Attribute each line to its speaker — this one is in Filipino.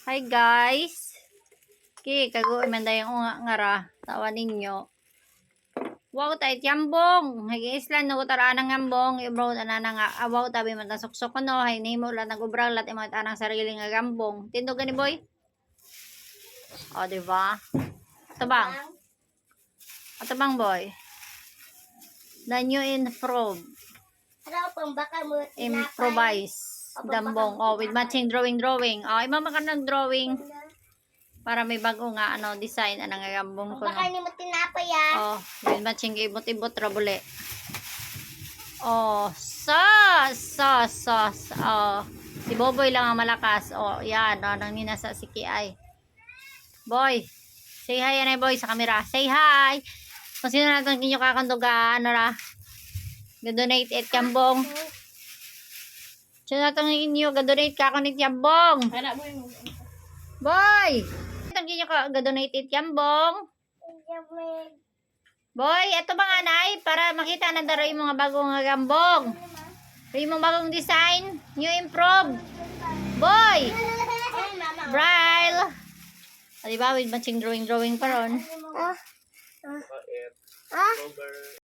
Speaker 1: Hi guys. Okay, kago man dayong ngara. Tawa ninyo. Wow tayo tiyambong. Hagi-islan no taraan ng ngambong. Ibro na nga awaw tabi man suksok no. Hay nimo la nagubrang lat imong tanang sarili nga gambong. Tindog gani boy? O di ba? Tabang. Atabang boy. The new improve. Improvise. Dambong. Oh, with matching drawing. Oh, imama ka ng drawing. Para may bago nga ano design anang gambong ko.
Speaker 2: Baka ni mo tinapay ah.
Speaker 1: Oh, with matching ibot-ibot rabule. Oh, sauce. Oh, si Boboy lang ang malakas. Oh, yan, oh, nang ninasa si Kiay. Boy, say hi yan boy sa camera. Say hi. Kung sino natin kinyo kakanduga, ano ra? Ga-donate it kambong. Sino natin kinyo ga-donate ka kunit kambong. Boy! Itong kinyo ga-donate it kambong. Boy, ito mga anay para makita na daro yung mga bagong gambong. Yung mga bagong design, new improve. Boy! Braille. O diba, with matching drawing pa ron.